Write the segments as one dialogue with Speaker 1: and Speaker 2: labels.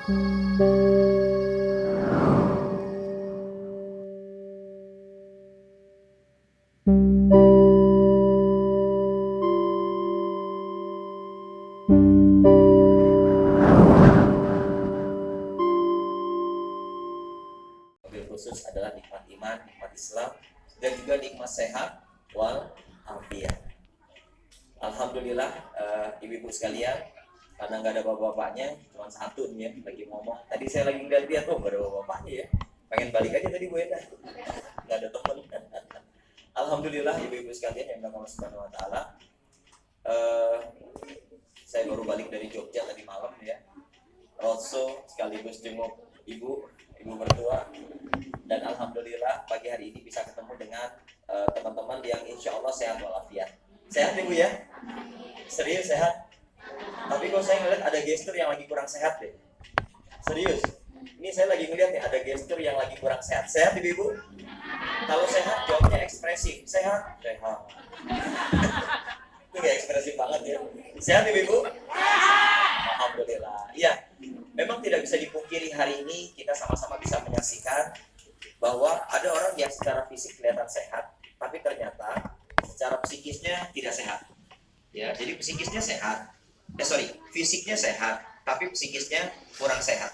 Speaker 1: Khusus adalah nikmat iman, nikmat Islam, dan juga nikmat sehat wal afiat. Alhamdulillah, ibu-ibu sekalian, karena nggak ada bapak-bapaknya, cuma satu nih ya lagi ngomong. Tadi saya lagi lihat tuh nggak ada bapak-bapaknya ya. Pengen balik aja tadi Bu Enda, nggak ada temen. Alhamdulillah ibu-ibu sekalian yang Allah Subhanahu Wa Taala. Saya baru balik dari Jogja tadi malam ya. Roadshow sekaligus jenguk ibu mertua, dan alhamdulillah pagi hari ini bisa ketemu dengan teman-teman yang insya Allah sehat walafiat. Sehat ibu ya? Serius sehat? Tapi kok saya ngeliat ada gestur yang lagi kurang sehat deh. Serius? Ini saya lagi ngeliat nih ada gestur yang lagi kurang sehat. Sehat ibu? Kalau sehat jawabnya ekspresif. Sehat? Sehat. Itu gak ekspresif banget ya. Sehat ibu? Alhamdulillah. Iya. Memang tidak bisa dipungkiri hari ini kita sama-sama bisa menyaksikan bahwa ada orang yang secara fisik kelihatan sehat, tapi ternyata secara psikisnya tidak sehat. Ya, jadi psikisnya sehat. Fisiknya sehat, tapi psikisnya kurang sehat.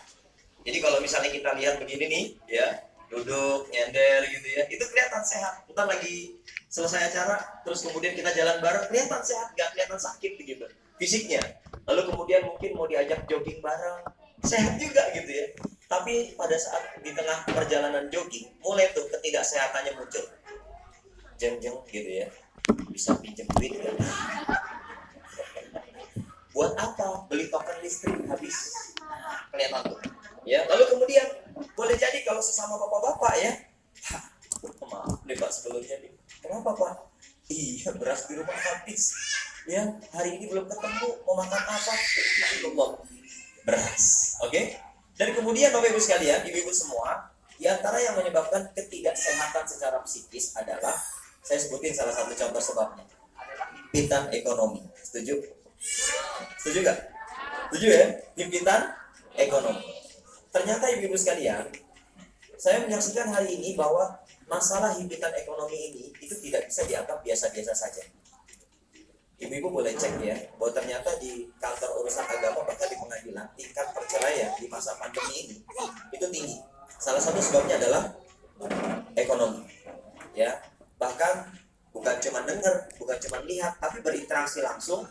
Speaker 1: Jadi kalau misalnya kita lihat begini nih, ya, duduk, nyender gitu ya, itu kelihatan sehat. Kita lagi selesai acara, terus kemudian kita jalan bareng, kelihatan sehat, nggak kelihatan sakit begitu fisiknya. Lalu kemudian mungkin mau diajak jogging bareng, sehat juga gitu ya. Tapi pada saat di tengah perjalanan jogging, mulai tuh ketidaksehatannya muncul. Jeng-jeng gitu ya. Bisa pinjam duit kan? Buat apa? Beli token listrik habis. Kelihatan tuh. Ya, lalu kemudian boleh jadi kalau sesama bapak-bapak ya. Maaf nih Pak sebelumnya nih. Kenapa Pak? Iya, beras di rumah habis. Ya, hari ini belum ketemu mau makan apa? Allah. Beras, oke? Dan kemudian Bapak Ibu sekalian, ibu-ibu semua, di antara yang menyebabkan ketidaksehatan secara psikis adalah, saya sebutin salah satu contoh sebabnya, himpitan ekonomi. Setuju? Setuju nggak? Setuju ya? Himpitan ekonomi. Ternyata ibu-ibu sekalian, saya menyaksikan hari ini bahwa masalah himpitan ekonomi ini itu tidak bisa dianggap biasa-biasa saja. Ibu-ibu boleh cek ya, bahwa ternyata di kantor urusan agama bahkan di pengadilan tingkat perceraian di masa pandemi ini itu tinggi. Salah satu sebabnya adalah ekonomi. Ya, bahkan bukan cuma dengar, bukan cuma lihat, tapi berinteraksi langsung.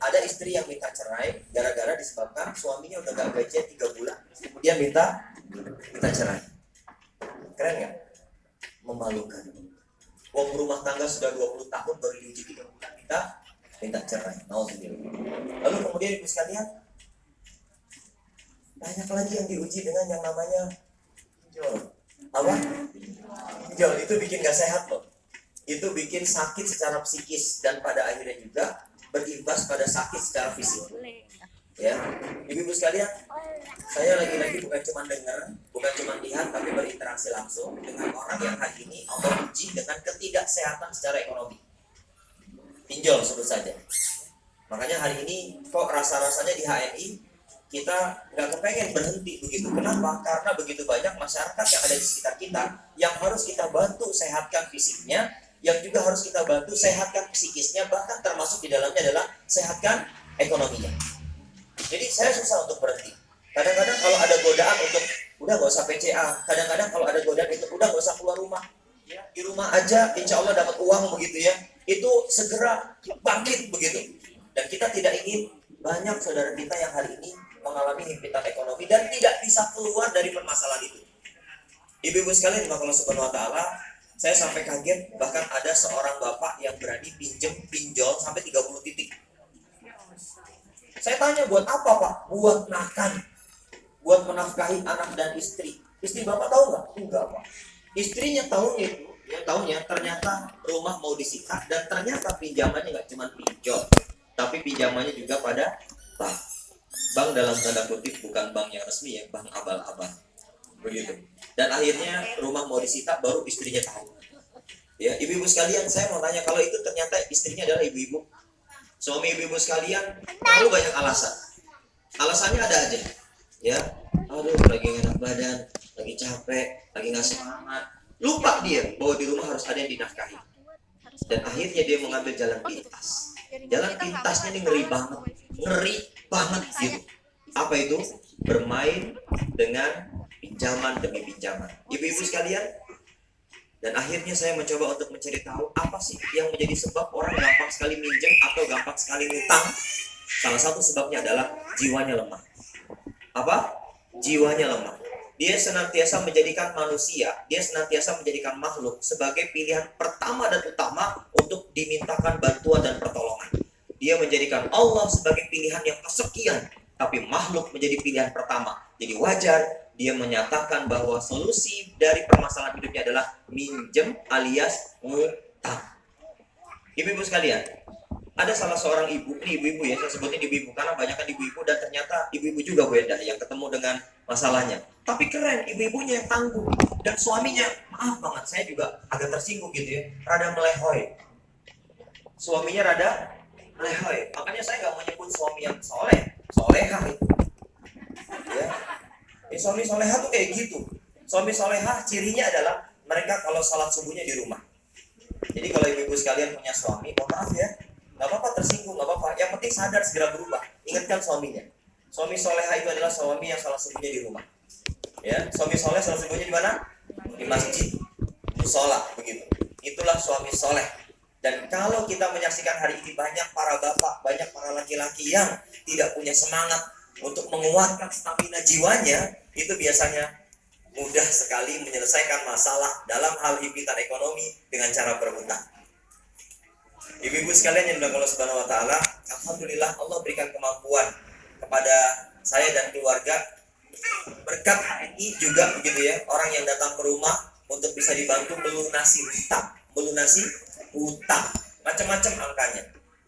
Speaker 1: Ada istri yang minta cerai gara-gara disebabkan suaminya udah gak gajian 3 bulan, kemudian minta cerai. Keren nggak? Memalukan. Wong rumah tangga sudah 20 tahun baru diuji 3 bulan minta cerai. Lalu kemudian ibu sekalian, banyak lagi yang diuji dengan yang namanya pinjol. Apa? Pinjol itu bikin gak sehat loh. Itu bikin sakit secara psikis dan pada akhirnya juga berimbas pada sakit secara fisik. Ya, ibu-ibu sekalian, saya lagi-lagi bukan cuma dengar, bukan cuma lihat, tapi berinteraksi langsung dengan orang yang hari ini Allah uji dengan ketidaksehatan secara ekonomi. Pinjol sebut saja. Makanya hari ini kok rasa-rasanya di HNI kita nggak kepengen berhenti begitu. Kenapa? Karena begitu banyak masyarakat yang ada di sekitar kita yang harus kita bantu sehatkan fisiknya, yang juga harus kita bantu sehatkan psikisnya, bahkan termasuk di dalamnya adalah sehatkan ekonominya. Jadi saya susah untuk berhenti. Kadang-kadang kalau ada godaan untuk udah gak usah PCA, kadang-kadang kalau ada godaan itu udah gak usah keluar rumah. Ya, di rumah aja insya Allah dapat uang begitu ya, itu segera bangkit begitu. Dan kita tidak ingin banyak saudara kita yang hari ini mengalami himpitan ekonomi dan tidak bisa keluar dari permasalahan itu. Ibu-ibu sekalian, Allah Subhanahu Wa Taala, saya sampai kaget bahkan ada seorang bapak yang berani pinjol sampai 30 titik. Saya tanya, buat apa Pak? Buat makan, buat menafkahi anak dan istri. Istri Bapak tahu nggak? Enggak Pak. Istrinya tahunya itu, yang tahunya ternyata rumah mau disita dan ternyata pinjamannya nggak cuma pinjol, tapi pinjamannya juga pada bank. Bank dalam tanda kutip bukan bank yang resmi ya, bank abal-abal. Begitu. Dan akhirnya rumah mau disita baru istrinya tahu. Ya, ibu-ibu sekalian, saya mau tanya, kalau itu ternyata istrinya adalah ibu-ibu, suami ibu-ibu sekalian, terlalu banyak alasan. Alasannya ada aja. Ya, Aduh, lagi gak enak badan, lagi capek, lagi gak semangat. Lupa dia bahwa di rumah harus ada yang dinafkahi. Dan akhirnya dia mengambil jalan pintas. Jalan pintasnya ini ngeri banget. Ngeri banget gitu. Apa itu? Bermain dengan pinjaman demi pinjaman. Ibu-ibu sekalian, dan akhirnya saya mencoba untuk mencari tahu apa sih yang menjadi sebab orang gampang sekali minjem atau gampang sekali ngutang. Salah satu sebabnya adalah jiwanya lemah. Apa? Jiwanya lemah. Dia senantiasa menjadikan manusia, dia senantiasa menjadikan makhluk sebagai pilihan pertama dan utama untuk dimintakan bantuan dan pertolongan. Dia menjadikan Allah sebagai pilihan yang kesekian, tapi makhluk menjadi pilihan pertama. Jadi wajar dia menyatakan bahwa solusi dari permasalahan hidupnya adalah minjem alias ngutang. Ibu-ibu sekalian, ada salah seorang ibu, ini ibu-ibu ya, saya sebutnya ibu-ibu karena banyak kan ibu-ibu dan ternyata ibu-ibu juga beda yang ketemu dengan masalahnya. Tapi keren, ibu-ibunya yang tangguh dan suaminya, maaf banget, saya juga agak tersinggung gitu ya, rada melehoi. Suaminya rada melehoi, makanya saya nggak menyebut suami yang soleha itu. Ya, suami soleha tuh kayak gitu. Suami soleha cirinya adalah mereka kalau salat subuhnya di rumah. Jadi kalau ibu-ibu sekalian punya suami, mohon maaf ya, nggak apa-apa tersinggung, nggak apa-apa. Yang penting sadar segera berubah. Ingatkan suaminya. Suami soleha itu adalah suami yang salat subuhnya di rumah. Ya, suami soleh salat subuhnya di mana? Di masjid, musola, begitu. Itulah suami soleh. Dan kalau kita menyaksikan hari ini banyak para bapak, banyak para laki-laki yang tidak punya semangat untuk menguatkan stamina jiwanya, itu biasanya mudah sekali menyelesaikan masalah dalam hal himpitan ekonomi dengan cara berhutang. Ibu-ibu sekalian yang dimuliakan Allah Subhanahu wa taala, alhamdulillah Allah berikan kemampuan kepada saya dan keluarga berkat HNI juga begitu ya, orang yang datang ke rumah untuk bisa dibantu melunasi hutang. Macam-macam angkanya.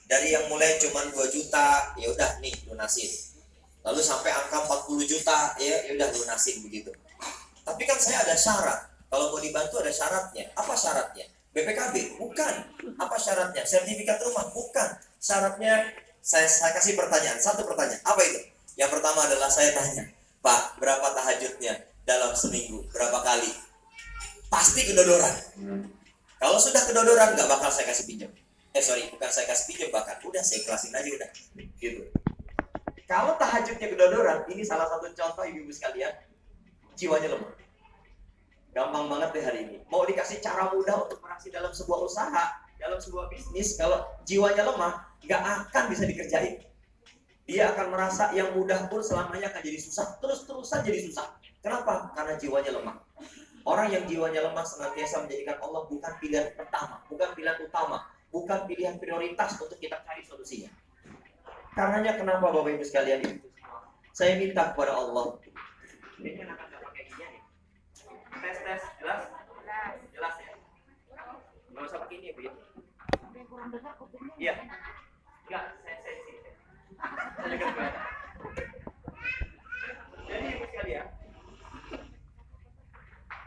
Speaker 1: Dari yang mulai cuma 2 juta, ya udah nih lunasin. Lalu sampai angka 40 juta, ya udah lunasin begitu. Tapi kan saya ada syarat. Kalau mau dibantu ada syaratnya. Apa syaratnya? BPKB? Bukan. Apa syaratnya? Sertifikat rumah? Bukan. Syaratnya saya kasih pertanyaan. Satu pertanyaan. Apa itu? Yang pertama adalah saya tanya, Pak, berapa tahajudnya dalam seminggu? Berapa kali? Pasti kedodoran. Kalau sudah kedodoran nggak bakal saya kasih pinjam. Bukan saya kasih pinjam, bahkan udah saya ikhlasin aja udah. Gitu. Kalau tahajudnya kedodoran, ini salah satu contoh ibu-ibu sekalian, jiwanya lemah. Gampang banget deh hari ini. Mau dikasih cara mudah untuk beraksi dalam sebuah usaha, dalam sebuah bisnis, kalau jiwanya lemah, nggak akan bisa dikerjain. Dia akan merasa yang mudah pun selamanya akan jadi susah, terus-terusan jadi susah. Kenapa? Karena jiwanya lemah. Orang yang jiwanya lemah senantiasa menjadikan Allah bukan pilihan pertama, bukan pilihan utama, bukan pilihan prioritas untuk kita cari solusinya. Karenanya kenapa Bapak Ibu sekalian itu? Saya minta kepada Allah. Ini kan akan pakai gini nih. Tes, jelas? Jelas ya? Nggak usah pakai ini ya Bu ya? Iya. Enggak, saya sini. Saya dekat banget. Jadi Ibu sekalian,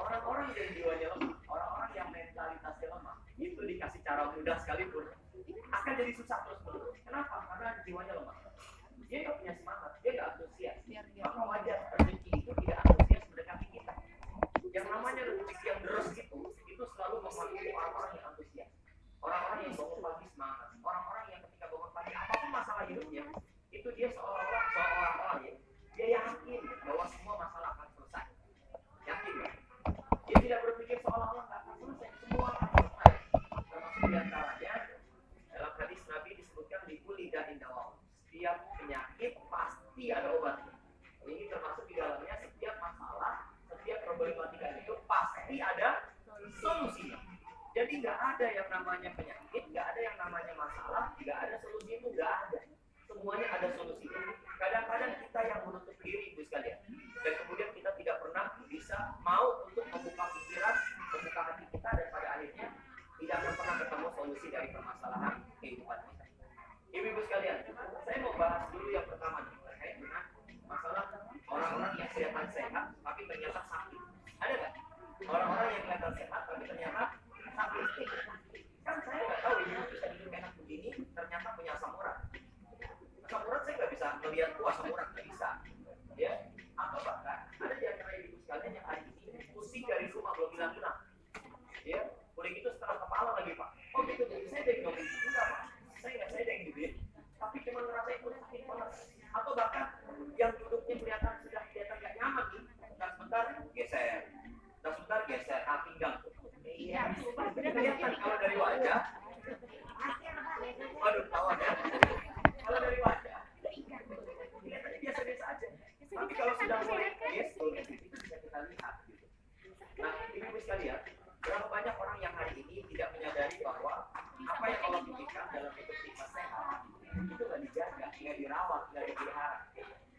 Speaker 1: orang-orang yang jiwanya lemah, orang-orang yang mentalitasnya lemah, itu dikasih cara mudah sekalipun akan jadi susah terus-menerus. Kenapa? Karena jiwanya lemah. Dia nggak punya semangat, dia nggak antusias. Maka wajar rezeki itu tidak antusias mendekati kita. Yang namanya rezeki yang deras itu selalu memanggil orang-orang yang antusias, orang-orang yang bangun pagi semangat, orang-orang yang ketika bangun pagi apapun masalah hidupnya, itu dia seolah-olah ya, dia yakin bahwa semua masalah akan selesai. Yakin ya? Dia tidak berpikir seolah-olah nggak akan selesai, semua akan selesai. Termasuk diantaranya dalam hadis Nabi disebutkan likuli dan indawal. Setiap penyakit pasti ada obatnya. Ini termasuk di dalamnya setiap masalah, setiap problematika hidup pasti ada solusinya. Jadi nggak ada yang namanya penyakit, nggak ada yang namanya masalah, nggak ada solusi itu, nggak ada. Semuanya ada solusinya. Kadang-kadang kita yang menutup diri Ibu sekalian, dan kemudian kita tidak pernah bisa mau untuk membuka pikiran, membuka hati kita, dan pada akhirnya tidak akan pernah ketemu solusi dari permasalahan kehidupan kita. Ibu-ibu sekalian, saya mau bahas dulu yang pertama nih, terkait dengan masalah orang-orang yang kelihatan sehat tapi ternyata sakit. Ada nggak? Orang-orang yang kelihatan sehat tapi ternyata sakit. Kan saya nggak tahu ini bisa hidup enak begini, ternyata punya asam urat. Asam urat saya nggak bisa melihat asam urat, nggak bisa. Ya, atau bahkan diagnosis enggak, Pak. Saya ada yang gitu ya. Tapi cuma ngerasa itu sakit banget. Atau bahkan yang duduknya kelihatan sudah kelihatan gak nyaman nih. Dan sebentar geser. Dan sebentar geser. Pinggang. Iya. Kelihatan kalau dari wajah. Waduh, kawan ya. Kalau dari wajah, kelihatannya biasa-biasa aja. Tapi kalau sudah mulai gestur, itu bisa kita lihat. Gitu. Nah, ibu sekalian, berapa banyak orang yang hari ini tidak menyadari bahwa apa yang Allah titipkan dalam hidup kita sehat itu nggak dijaga, nggak dirawat, nggak dipelihara.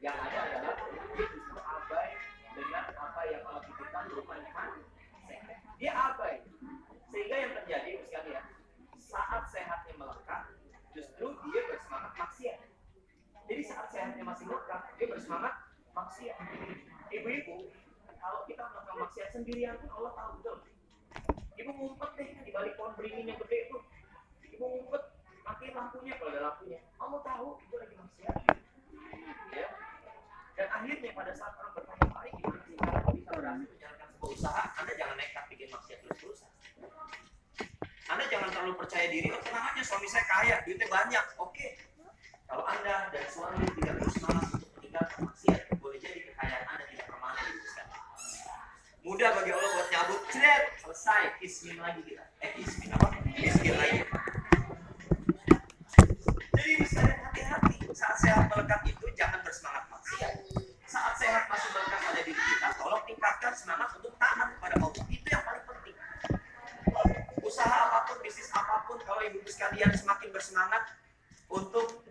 Speaker 1: Yang ada adalah dia justru abai dengan apa yang Allah titipkan berupa nikmat sehat. Dia abai, sehingga yang terjadi ibu sekalian, saat sehatnya melekat, justru dia bersemangat maksiat. Jadi saat sehatnya masih melekat, dia bersemangat maksiat. Ibu-ibu, kalau kita melakukan maksiat sendirian pun Allah tahu betul. Ibu ngumpet deh di balik pohon beringin yang gede itu. Ibu ngumpet, matiin lampunya kalau ada lampunya. Allah tahu itu lagi maksiat. Ya. Dan akhirnya pada saat orang bertanya, Pak, gimana sih kalau bisa berhasil menjalankan sebuah usaha? Anda jangan nekat bikin maksiat terus-terusan. Anda jangan terlalu percaya diri. Oh, tenang aja, suami saya kaya, duitnya banyak. Oke. Kalau Anda dan suami tidak berusaha untuk meninggalkan maksiat, boleh jadi kekayaan Anda tidak permanen. Mudah bagi Allah buat nyabut, cret, selesai, ismin lagi kita. Ismin apa? Miskin lagi. Jadi misalnya hati-hati. Saat sehat melekat itu jangan bersemangat maksiat. Saat sehat masih melekat pada diri kita, tolong tingkatkan semangat untuk taat kepada Allah. Itu yang paling penting. Usaha apapun, bisnis apapun, kalau ibu sekalian semakin bersemangat untuk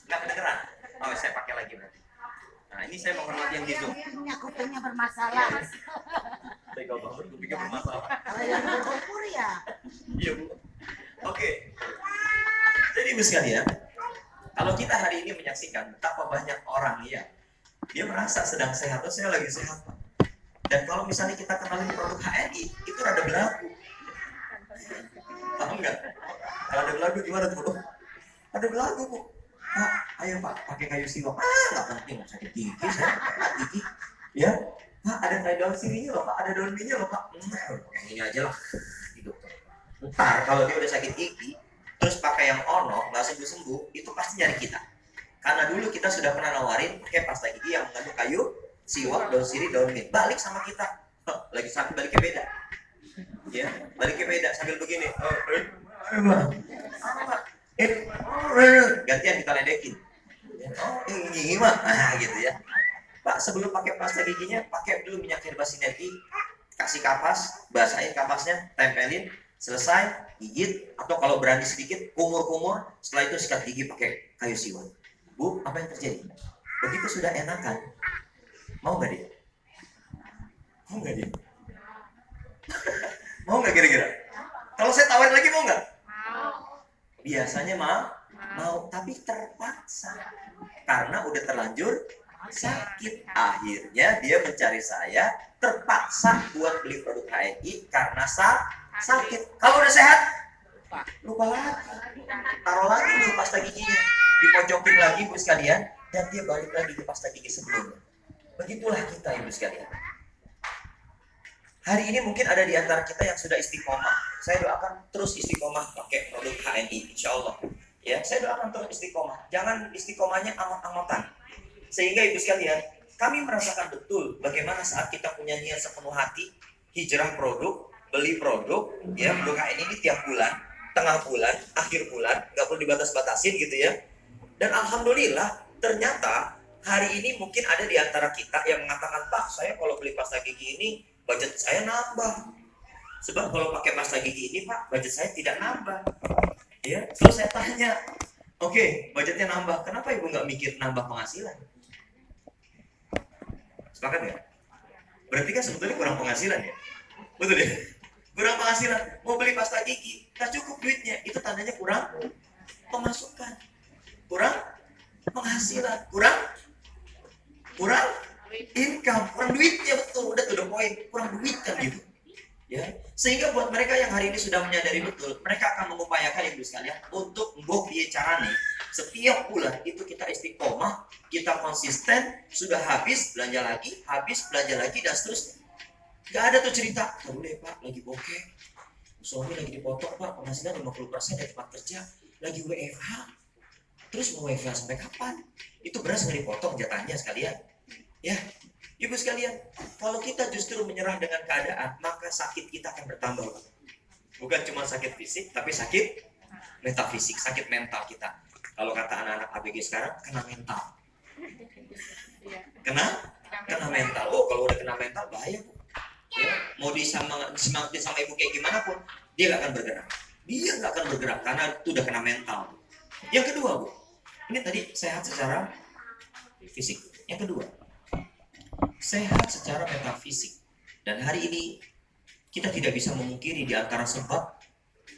Speaker 1: nggak kedengeran. Oh, saya pakai lagi berarti. Nah, ini saya menghormati yang di Zoom.
Speaker 2: Kupingnya bermasalah.
Speaker 1: Tega banget, kupingnya bermasalah.
Speaker 2: Kalau yang berkumpul ya.
Speaker 1: Iya, Bu. Oke. Jadi ibu sekalian, kalau kita hari ini menyaksikan betapa banyak orang ya, dia merasa sedang sehat, atau saya lagi sehat, Pak. Dan kalau misalnya kita kenalin produk HNI, itu rada belagu. Paham nggak? Kalau ada belagu gimana tuh? Ada belagu, Bu. Pak, ayo Pak, pakai kayu siwak. Nggak penting, nggak sakit gigi, saya pakai gigi. Ya, Pak, ada kayu daun sirinya loh, Pak, ada daun minyak loh, Pak. Yang ini aja lah, gitu. Ntar kalau dia udah sakit gigi, terus pakai yang ono, nggak sembuh-sembuh, itu pasti nyari kita. Karena dulu kita sudah pernah nawarin pakai pasta gigi yang mengandung kayu siwak, daun sirih, daun mint. Balik sama kita. Lagi sakit, baliknya beda. Ya, baliknya beda sambil begini. Gantian kita ledekin. Ini mah, gitu ya. Pak, sebelum pakai pasta giginya, pakai dulu minyak herba sinergi, kasih kapas, basahin kapasnya, tempelin, selesai, gigit, atau kalau berani sedikit, kumur-kumur. Setelah itu sikat gigi pakai kayu siwak. Bu, apa yang terjadi? Begitu sudah enakan, mau nggak dia? Mau nggak dia? Mau nggak kira-kira? Kalau saya tawarin lagi mau nggak? Biasanya mau, tapi terpaksa karena udah terlanjur sakit. Akhirnya dia mencari saya, terpaksa buat beli produk HNI karena sakit. Kalau udah sehat, lupa lagi, taruh lagi dulu pasta giginya, dipojokin lagi ibu sekalian, dan dia balik lagi ke pasta gigi sebelumnya. Begitulah kita ibu sekalian. Hari ini mungkin ada di antara kita yang sudah istiqomah. Saya doakan terus istiqomah pakai produk HNI, insya Allah. Ya, saya doakan terus istiqomah. Jangan istiqomahnya angot-angotan. Sehingga ibu sekalian, kami merasakan betul bagaimana saat kita punya niat sepenuh hati, hijrah produk, beli produk, ya produk HNI ini tiap bulan, tengah bulan, akhir bulan, nggak perlu dibatas-batasin gitu ya. Dan alhamdulillah, ternyata hari ini mungkin ada di antara kita yang mengatakan, Pak, saya kalau beli pasta gigi ini budget saya nambah. Sebab kalau pakai pasta gigi ini, Pak, budget saya tidak nambah. Ya, terus saya tanya, oke, budgetnya nambah, kenapa ibu nggak mikir nambah penghasilan? Sepakat nggak? Berarti kan sebetulnya kurang penghasilan ya? Betul ya? Kurang penghasilan, mau beli pasta gigi, nggak cukup duitnya, itu tandanya kurang pemasukan, kurang penghasilan, kurang income, kurang duitnya, betul, udah to the point, kurang duit kan gitu. Ya, sehingga buat mereka yang hari ini sudah menyadari betul, mereka akan mengupayakan ibu sekalian untuk mbok piye carane setiap bulan itu kita istiqomah, kita konsisten, sudah habis belanja lagi, dan seterusnya. Gak ada tuh cerita, boleh Pak, lagi bokeh, Suami lagi dipotong Pak, penghasilan 50% dari tempat kerja, lagi WFH. Terus mau WFH sampai kapan? Itu beras nggak dipotong jatahnya sekalian. Ya, ibu sekalian, kalau kita justru menyerah dengan keadaan, maka sakit kita akan bertambah. Bukan cuma sakit fisik, tapi sakit metafisik, sakit mental kita. Kalau kata anak-anak ABG sekarang, kena mental. Kena mental. Oh, kalau udah kena mental bahaya, Bu. Ya, mau disemangatin sama ibu kayak gimana pun, dia nggak akan bergerak. Dia nggak akan bergerak karena itu udah kena mental. Yang kedua, Bu, ini tadi sehat secara fisik. Yang kedua, sehat secara metafisik. Dan hari ini kita tidak bisa memungkiri di antara sebab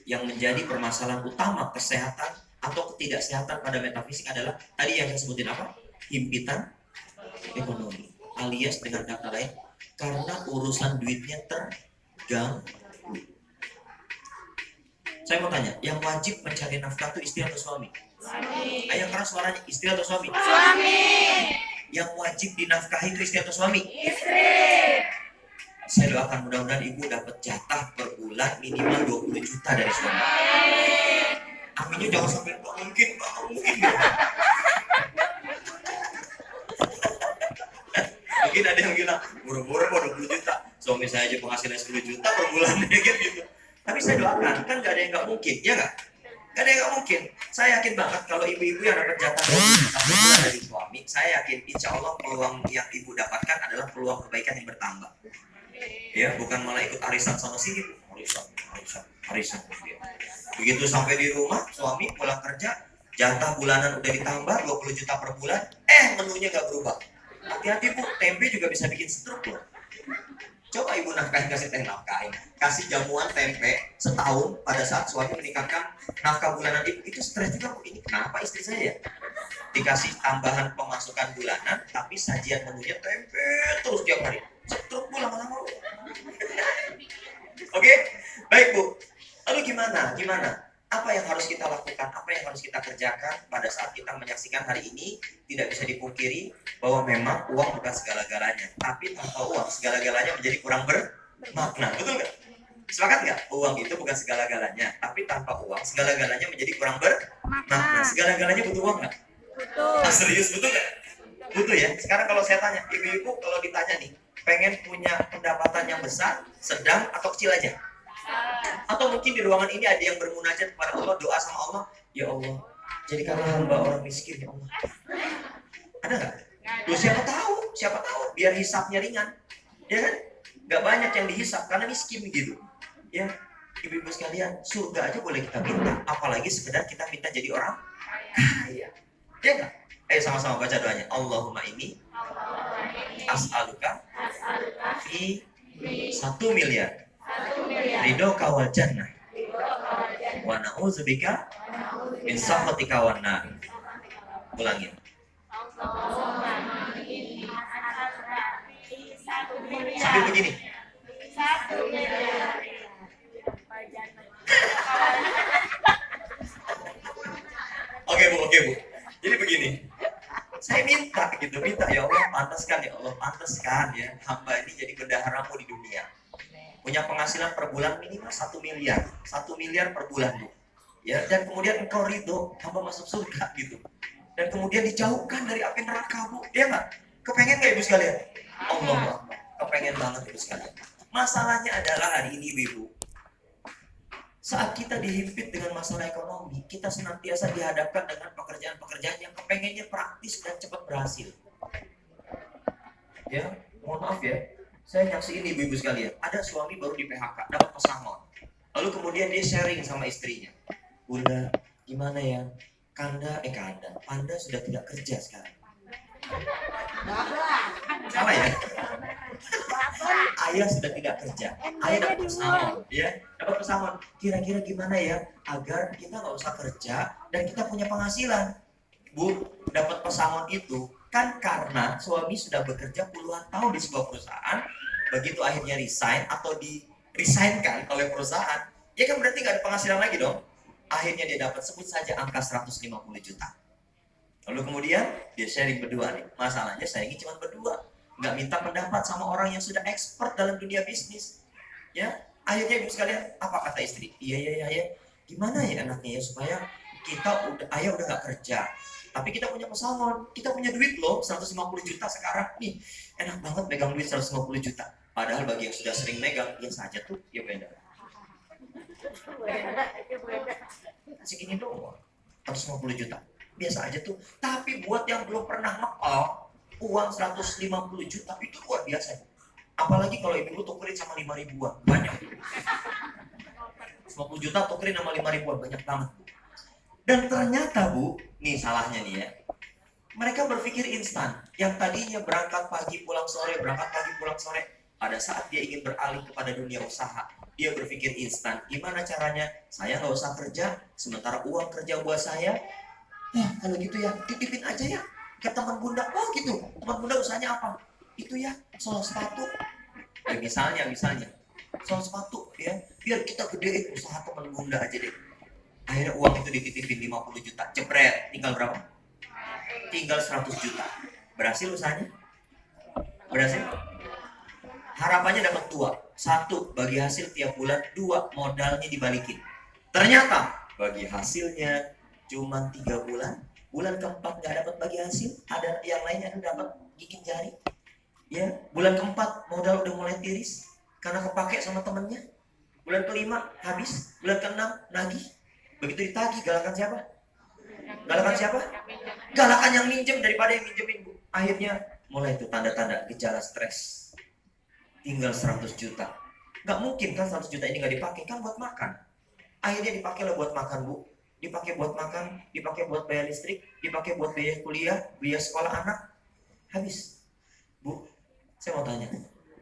Speaker 1: yang menjadi permasalahan utama kesehatan atau ketidaksehatan pada metafisik adalah tadi yang saya sebutin apa? Himpitan ekonomi, alias dengan kata lain karena urusan duitnya terganggu. Saya mau tanya, yang wajib mencari nafkah itu istri atau suami? Suami. Ayo keras suaranya, istri atau suami? Suami. Yang wajib dinafkahi itu istri atau suami? Istri. Saya doakan mudah-mudahan ibu dapat jatah per bulan minimal 20 juta dari suami. Aminnya jangan sampai mungkin. Mungkin ada yang bilang, buru-buru mau 20 juta. Suami saya aja penghasilan 10 juta per bulan, gitu. Tapi saya doakan, kan gak ada yang gak mungkin, ya gak? Gak ada yang gak mungkin. Saya yakin banget kalau ibu-ibu yang dapat jatah 20 juta per bulan dari suami, saya yakin insya Allah peluang yang ibu dapatkan adalah peluang kebaikan yang bertambah. Ya, bukan malah ikut arisan sana sini, arisan. Ya. Begitu sampai di rumah, suami pulang kerja, jatah bulanan udah ditambah 20 juta per bulan, menunya gak berubah. Hati-hati Bu, tempe juga bisa bikin stroke loh. Coba ibu nafkahin, kasih jamuan tempe setahun pada saat suami meningkatkan nafkah bulanan ibu, itu stres juga Bu. Ini kenapa istri saya dikasih tambahan pemasukan bulanan tapi sajian menunya tempe terus tiap hari, stroke Bu lama-lama. Oke, baik Bu. Lalu gimana? Apa yang harus kita lakukan? Apa yang harus kita kerjakan pada saat kita menyaksikan hari ini? Tidak bisa dipungkiri bahwa memang uang bukan segala-galanya. Tapi tanpa uang, segala-galanya menjadi kurang bermakna. Betul nggak? Sepakat nggak? Uang itu bukan segala-galanya. Tapi tanpa uang, segala-galanya menjadi kurang bermakna. Segala-galanya butuh uang nggak? Butuh. Serius, betul nggak? Butuh ya? Sekarang kalau saya tanya, ibu-ibu kalau ditanya nih, pengen punya pendapatan yang besar, sedang, atau kecil aja? Atau mungkin di ruangan ini ada yang bermunajat kepada Allah, doa sama Allah, ya Allah, jadikanlah hamba orang miskin ya Allah. Ada nggak? Loh, siapa tahu, biar hisapnya ringan, ya kan? Nggak banyak yang dihisap karena miskin gitu, ya. Ibu-ibu sekalian, surga aja boleh kita minta, apalagi sekedar kita minta jadi orang kaya, ya nggak? Ayo sama-sama baca doanya. Allahumma ini as'aluka fi 1 miliar ridho kawal jannah wa na'udzubika min sakhatika wan nar. Ulangin. Sambil begini. Oke Bu. Jadi begini. Saya minta ya Allah, pantaskan ya hamba ini jadi bendaharamu di dunia. Punya penghasilan per bulan minimal 1 miliar per bulan Bu. Ya, dan kemudian engkau ridho hamba masuk surga gitu. Dan kemudian dijauhkan dari api neraka Bu. Ya nggak? Kepengen nggak ibu sekalian? Allah, kepengen banget ibu sekalian. Masalahnya adalah hari ini ibu, saat kita dihimpit dengan masalah ekonomi, kita senantiasa dihadapkan dengan pekerjaan-pekerjaan yang kepengennya praktis dan cepat berhasil. Ya, mohon maaf ya. Saya nyaksiin ibu-ibu sekalian, ada suami baru di PHK, dapat pesangon. Lalu kemudian dia sharing sama istrinya. Bunda, gimana ya? Anda sudah tidak kerja sekarang. Salah ya? Ayah sudah tidak kerja. Ayah dapat pesangon, ya. Dapat pesangon. Kira-kira gimana ya agar kita nggak usah kerja dan kita punya penghasilan? Bu, dapat pesangon itu kan karena suami sudah bekerja puluhan tahun di sebuah perusahaan. Begitu akhirnya resign atau di-resignkan oleh perusahaan, ya kan berarti nggak ada penghasilan lagi dong. Akhirnya dia dapat, sebut saja angka 150 juta. Lalu kemudian dia sharing berdua nih. Masalahnya saya ini cuma berdua, nggak minta pendapat sama orang yang sudah expert dalam dunia bisnis. Ya, Akhirnya ibu sekalian, apa kata istri? Iya. Gimana ya enaknya ya supaya ayah udah gak kerja. Tapi kita punya pesangon, kita punya duit loh 150 juta sekarang. Nih, enak banget megang duit 150 juta. Padahal bagi yang sudah sering megang, biasa aja tuh, ya beda. Segini doang, 150 juta. Biasa aja tuh. Tapi buat yang belum pernah ngekol, uang 150 juta itu luar biasa. Apalagi kalau ibu lu tukerin sama 5 ribuan, banyak. 50 juta tukerin sama 5 ribuan, banyak banget. Dan ternyata Bu, nih salahnya nih ya. Mereka berpikir instan. Yang tadinya berangkat pagi pulang sore, pada saat dia ingin beralih kepada dunia usaha, dia berpikir instan. Gimana caranya? Saya nggak usah kerja, sementara uang kerja buat saya. Ya kalau gitu ya, titipin aja ya ke teman bunda. Oh gitu, teman bunda usahanya apa? Itu ya, soal sepatu. Ya, misalnya, soal sepatu ya, biar kita gedein usaha teman bunda aja deh. Akhirnya uang itu dititipin 50 juta, jepret, tinggal berapa? Tinggal 100 juta. Berhasil usahanya? Berhasil? Harapannya dapat 2. 1, bagi hasil tiap bulan. 2, modalnya dibalikin. Ternyata bagi hasilnya cuma 3 bulan. Bulan keempat nggak dapat bagi hasil. Ada yang lainnya dapat gigit jari. Ya, bulan keempat modal udah mulai tiris karena kepake sama temennya. Bulan kelima habis. Bulan keenam nagih. Begitu ditagih, galakan siapa? Galakan yang minjem daripada yang minjemin, Bu. Akhirnya mulai itu tanda-tanda gejala stres. Tinggal 100 juta. Gak mungkin kan 100 juta ini gak dipakai, kan buat makan. Akhirnya dipakai lah buat makan, Bu. Dipakai buat makan, dipakai buat bayar listrik, dipakai buat biaya kuliah, biaya sekolah anak. Habis. Bu, saya mau tanya.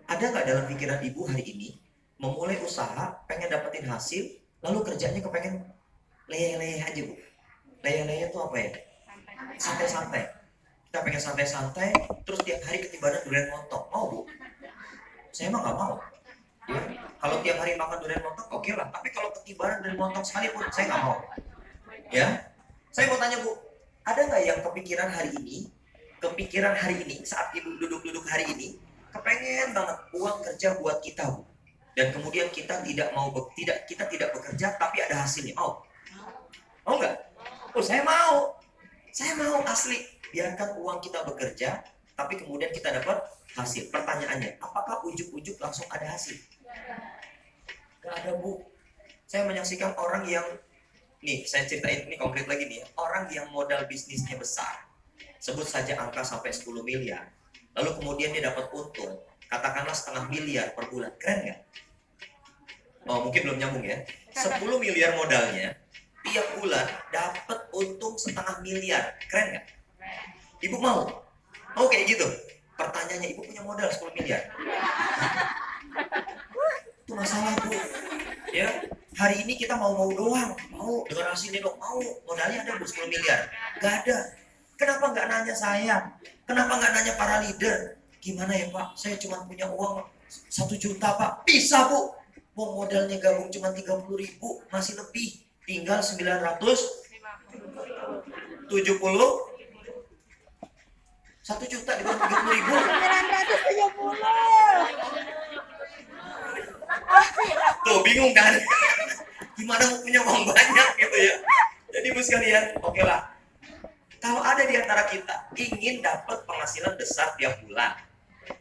Speaker 1: Ada gak dalam pikiran ibu hari ini memulai usaha, pengen dapetin hasil, lalu kerjanya kepengen leye-leye aja, Bu? Leye-leye itu apa ya? Santai-santai. Kita pengen santai-santai, terus tiap hari ketibanan durian montong. Mau, Bu? Saya emang gak mau. Ya, kalau tiap hari makan durian montong, oke lah. Tapi kalau ketibanan durian montong sekali pun, saya gak mau. Ya, saya mau tanya, Bu, ada nggak yang kepikiran hari ini, saat ibu duduk-duduk hari ini, kepengen banget uang kerja buat kita, Bu. Dan kemudian kita tidak bekerja, tapi ada hasilnya. Mau nggak? Oh, saya mau asli. Biarkan uang kita bekerja, tapi kemudian kita dapat hasil. Pertanyaannya, apakah ujuk-ujuk langsung ada hasil? Gak ada, Bu. Saya menyaksikan orang yang, nih saya ceritain ini konkret lagi nih ya, orang yang modal bisnisnya besar, sebut saja angka sampai 10 miliar, lalu kemudian dia dapat untung, katakanlah 0,5 miliar per bulan, keren nggak? Oh, mungkin belum nyambung ya. 10 miliar modalnya, tiap bulan dapat untung 0,5 miliar, keren nggak? Ibu mau? Mau kayak gitu? Pertanyaannya, ibu punya modal 10 miliar? Itu masalah, Bu. Ya, hari ini kita mau doang, mau dengan hasilnya dong, mau modalnya ada 10 miliar, gak ada. Kenapa nggak nanya saya? Kenapa nggak nanya para leader? Gimana ya Pak? Saya cuma punya uang 1 juta Pak. Bisa, Bu. Mau modalnya gabung cuma 30.000, masih lebih. Tinggal 970. 1 juta dibagi 30.000.
Speaker 2: 970.
Speaker 1: Tuh, bingung kan? Gimana mau punya uang banyak gitu ya? Jadi Bu sekalian, oke lah. Kalau ada di antara kita ingin dapat penghasilan besar tiap bulan,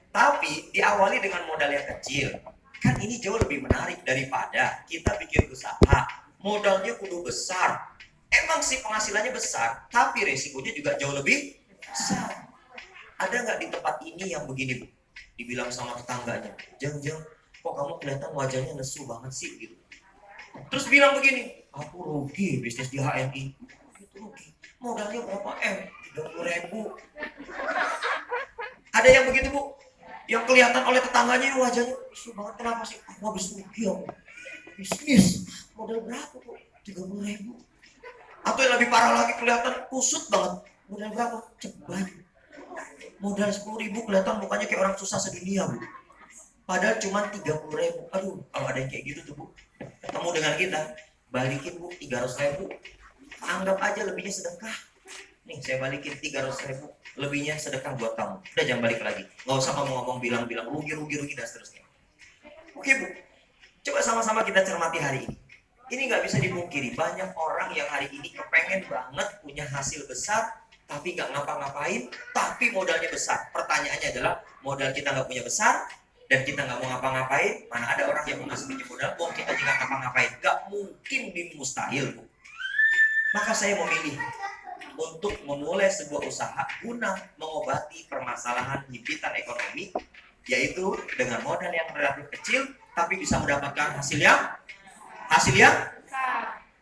Speaker 1: tapi diawali dengan modal yang kecil, kan ini jauh lebih menarik daripada kita bikin usaha, modalnya kudu besar. Emang sih penghasilannya besar, tapi resikonya juga jauh lebih besar. Ada nggak di tempat ini yang begini, Bu? Dibilang sama tetangganya, Jeng, kok kamu kelihatan wajahnya nesu banget sih gitu. Terus bilang begini, aku rugi bisnis di HMI. Itu rugi. Modalnya berapa M? 30.000. Ada yang begitu, Bu? Yang kelihatan oleh tetangganya wajahnya nesu banget, kenapa sih? Aku habis rugi ya, bisnis. Modal berapa, Bu? 30.000. Atau yang lebih parah lagi, kelihatan kusut banget. Modal berapa? Ceban. Modal 10.000 kelihatan mukanya kayak orang susah sedunia, Bu. Padahal cuma 30.000. Aduh, kalau ada yang kayak gitu tuh, Bu, ketemu dengan kita, balikin, Bu, 300.000. Anggap aja lebihnya sedekah. Nih, saya balikin 300.000. Lebihnya sedekah buat kamu. Udah, jangan balik lagi. Nggak usah ngomong-ngomong, bilang-bilang rugi dan seterusnya. Oke, Bu. Coba sama-sama kita cermati hari ini. Ini nggak bisa dipungkiri, banyak orang yang hari ini kepengen banget punya hasil besar, tapi nggak ngapa-ngapain, tapi modalnya besar. Pertanyaannya adalah, modal kita nggak punya besar, dan kita nggak mau ngapa-ngapain, mana ada orang yang mau ngasih pinjam modal, mau kita juga ngapa-ngapain. Nggak mungkin, mustahil, Bu. Maka saya memilih untuk memulai sebuah usaha guna mengobati permasalahan himpitan ekonomi, yaitu dengan modal yang relatif kecil, tapi bisa mendapatkan hasil yang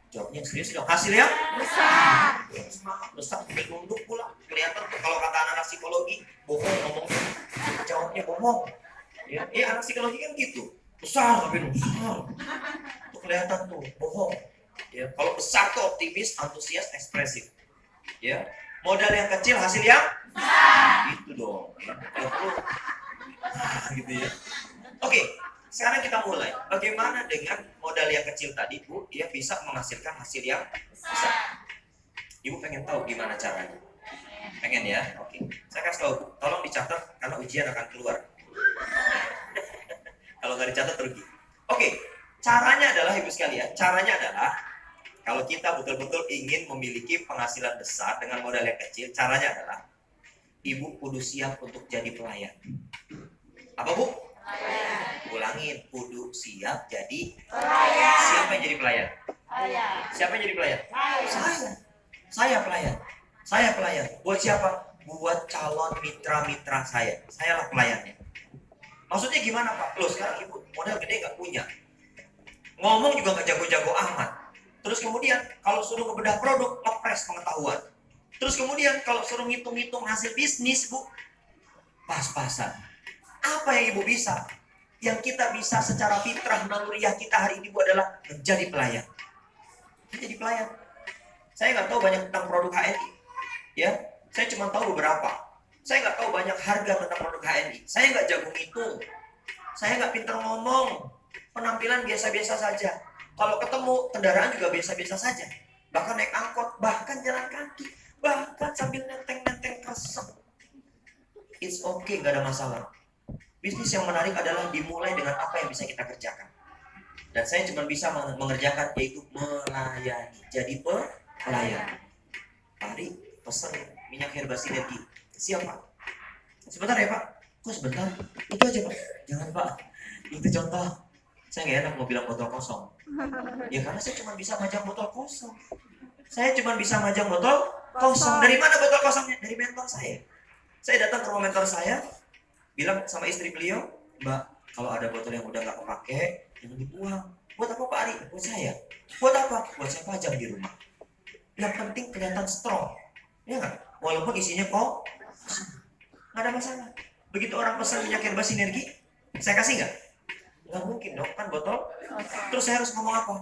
Speaker 1: jawabnya serius dong, hasil yang besar. Besar sambil nunduk pula, kelihatan tuh kalau kata anak psikologi, bohong ngomongnya, jawabnya bohong. Ya, anak psikologi kan gitu, besar tapi besar, tuh kelihatan tuh bohong. Ya, kalau besar tuh optimis, antusias, ekspresif. Ya, modal yang kecil, hasil yang gitu dong. Ya, gitu ya. Oke. Sekarang kita mulai. Bagaimana dengan modal yang kecil tadi, Bu? Dia bisa menghasilkan hasil yang besar. Ibu pengen tahu gimana caranya? Pengen ya? Oke. Saya kasih tahu, Bu. Tolong dicatat karena ujian akan keluar. Kalau nggak dicatat rugi. Oke. Caranya adalah, Ibu sekalian, caranya adalah kalau kita betul-betul ingin memiliki penghasilan besar dengan modal yang kecil, caranya adalah Ibu kudu siap untuk jadi pelayan. Apa, Bu? Ulangin, kudu siap jadi pelayan. Siapa yang jadi pelayan? Siapa yang jadi pelayan? Saya pelayan. Saya pelayan. Buat siapa? Buat calon mitra-mitra saya. Sayalah pelayannya. Maksudnya gimana, Pak? Loh, sekarang Ibu modal gede nggak punya. Ngomong juga nggak jago-jago amat. Terus kemudian kalau suruh ngebedah produk, ngepres pengetahuan. Terus kemudian kalau suruh ngitung-ngitung hasil bisnis, Bu, pas-pasan. Apa yang Ibu bisa? Yang kita bisa secara fitrah naluriah kita hari ini, Bu, adalah menjadi pelayan. Menjadi pelayan. Saya nggak tahu banyak tentang produk HNI. Ya, saya cuma tahu beberapa. Saya nggak tahu banyak harga tentang produk HNI. Saya nggak jago ngitung. Saya nggak pintar ngomong. Penampilan biasa-biasa saja. Kalau ketemu kendaraan juga biasa-biasa saja. Bahkan naik angkot, bahkan jalan kaki, bahkan sambil nenteng-nenteng kresek. It's okay, nggak ada masalah. Bisnis yang menarik adalah dimulai dengan apa yang bisa kita kerjakan. Dan saya cuma bisa mengerjakan, yaitu melayani. Jadi pelayan. Hari pesan minyak herba sinergi. Siap, Pak? Sebentar ya, Pak? Kok sebentar? Itu aja, Pak. Jangan, Pak. Itu contoh. Saya nggak enak mau bilang botol kosong. Ya karena saya cuma bisa majang botol kosong. Saya cuma bisa majang botol kosong. Dari mana botol kosongnya? Dari mentor saya. Saya datang ke rumah mentor saya, bilang sama istri beliau, Mbak, kalau ada botol yang udah nggak kepake, jangan dibuang. Buat apa, Pak Ari? Buat saya. Buat apa? Buat saya pajang di rumah. Yang penting kelihatan strong. Ya nggak? Walaupun isinya kok nggak ada masalah. Begitu orang pesan minyak herba sinergi, saya kasih nggak? Nggak mungkin dong, kan botol. Terus saya harus ngomong apa?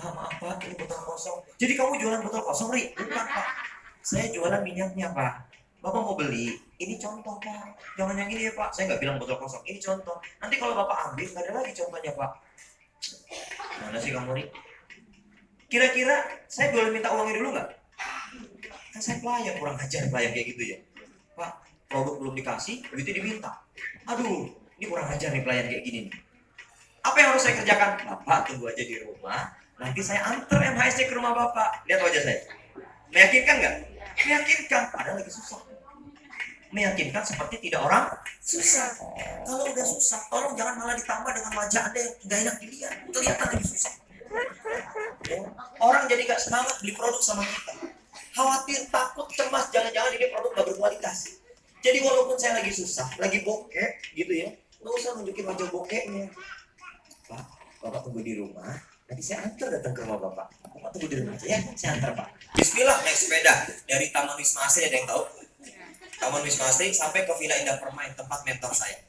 Speaker 1: Maaf, Pak, ini botol kosong. Jadi kamu jualan botol kosong, Ri? Bukan, Pak. Saya jualan minyaknya, Pak. Bapak mau beli? Ini contoh, Pak. Jangan yang ini ya, Pak. Saya nggak bilang botol kosong. Ini contoh. Nanti kalau Bapak ambil, nggak ada lagi contohnya, Pak. Mana sih kamu, Ri? Kira-kira saya boleh minta uangnya dulu nggak? Kan saya pelayan, kurang ajar pelayan kayak gitu ya. Pak, produk belum dikasih, begitu diminta. Aduh, ini kurang ajar nih pelayan kayak gini nih. Apa yang harus saya kerjakan? Bapak tunggu aja di rumah. Nanti saya antar MHSC ke rumah Bapak. Lihat wajah saya. Meyakinkan nggak? Meyakinkan. Padahal lagi susah. Meyakinkan seperti tidak orang susah. Kalau udah susah, tolong jangan malah ditambah dengan wajah Anda yang nggak enak dilihat. Kelihatan lagi susah. Orang jadi nggak semangat beli produk sama kita. Khawatir, takut, cemas. Jangan-jangan ini produk nggak berkualitas. Jadi walaupun saya lagi susah, lagi bokeh, gitu ya, nggak usah nunjukin wajah bokehnya. Pak, Bapak tunggu di rumah. Nanti saya antar datang ke rumah Bapak. Bapak tunggu di rumah aja ya, saya antar, Pak. Bismillah, naik sepeda dari Taman Wisma Asri, ada yang tahu? Taman Wisma Asri sampai ke Villa Indah Permain, tempat mentor saya.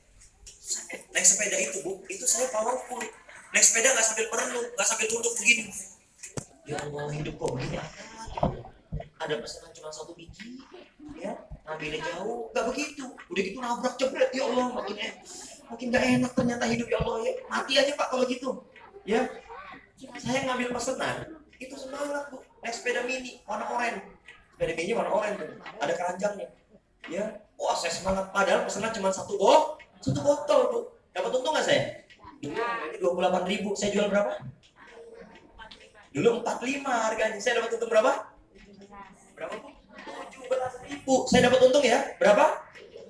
Speaker 1: Naik sepeda itu, Bu, itu saya powerful. Naik sepeda nggak sambil merenung, nggak sambil tunduk begini. Ya Allah, hidup kok begini. Ada pesanan cuma 1 biji, ya, ngambilnya jauh, nggak begitu. Udah gitu nabrak jebret, ya Allah, makin nggak enak ternyata hidup, ya Allah, ya. Mati aja, Pak, kalau gitu. Ya, saya ngambil pesanan, itu semangat, Bu. Naik sepeda mini warna oranye. Sepeda mini warna oranye, Bu. Ada keranjangnya. Ya, wah saya semangat. Padahal pesanan cuma satu botol, Bu. Dapat untung nggak saya? Dulu harganya 28.000, saya jual berapa? Dulu 45 harganya, saya dapat untung berapa? Berapa Bu? 17.000. Saya dapat untung ya, berapa?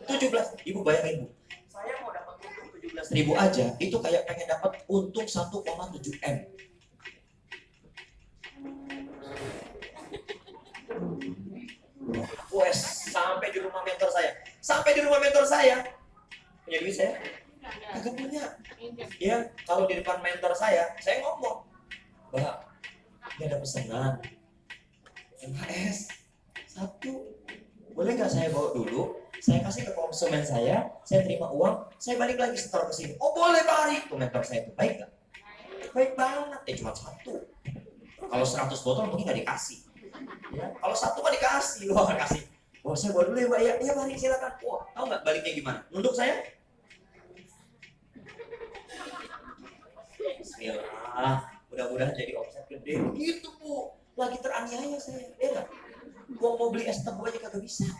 Speaker 1: 17. Ibu bayangin Bu, saya mau dapat untung 17.000 aja, itu kayak pengen dapat untung 1,7 M. Wes, sampai di rumah mentor saya, punya duit saya? Kagak punya. Ya, kalau di depan mentor saya ngomong, Mbak, ini ada pesanan MHS 1, boleh nggak saya bawa dulu? Saya kasih ke konsumen saya terima uang, saya balik lagi setor ke sini. Oh boleh Pak Ari. Tuh mentor saya itu baik nggak? Baik banget. Cuma 1. Kalau 100 botol mungkin nggak dikasih. Ya, kalau 1 mah dikasih. Wah kasih. Wah saya bawa dulu ya Mbak ya. Iya Pak Ari silakan. Wah tahu nggak baliknya gimana? Nunduk saya. Bismillah. Mudah-mudahan jadi omset gede. Gitu Bu. Lagi teraniaya saya. Ya nggak? Gua mau beli es tebu aja kagak bisa.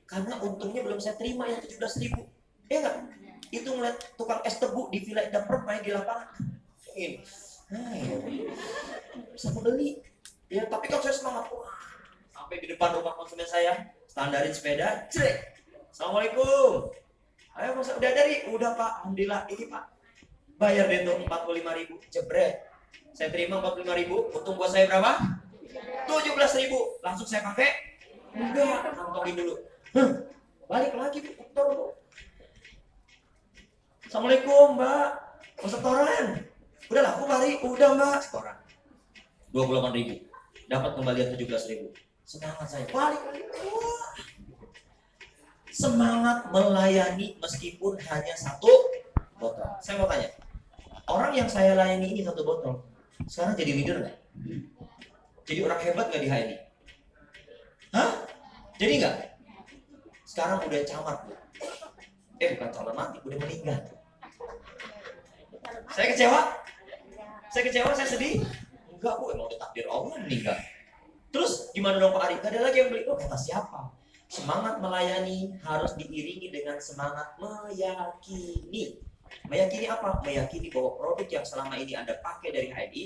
Speaker 1: Karena untungnya belum saya terima yang 17.000. Ya nggak? Itu ngeliat tukang es tebu di Villa Indah main di lapangan. Ini. Nah, ya. Bisa beli. Ya, tapi kalau saya semangat, wah, sampai di depan rumah konsumen saya, standarin sepeda, cek. Assalamualaikum. Ayo Mas, udah dari? Udah Pak, alhamdulillah. Ini Pak, bayar deh tuh 45.000, jebret. Saya terima 45.000, untung buat saya berapa? 17.000. Langsung saya pakai? Enggak, kantongin dulu. Balik lagi Bu, Bu. Assalamualaikum Mbak, mau setoran? Udah laku Bari? Udah Mbak, setoran 28.000, dapat kembalian 17.000. Semangat saya, balik lagi. Wah. Semangat melayani meskipun hanya 1 botol. Saya mau tanya, orang yang saya layani ini 1 botol, sekarang jadi leader nggak? Jadi orang hebat nggak di HNI? Hah? Jadi nggak? Sekarang udah camat Bu. Bukan calon mati, udah meninggal. Saya kecewa, saya sedih. Enggak Bu, emang udah takdir Allah meninggal. Terus gimana dong Pak Ari? Gak ada lagi yang beli. Oh kata siapa? Semangat melayani harus diiringi dengan semangat meyakini. Meyakini apa? Meyakini bahwa produk yang selama ini Anda pakai dari HNI,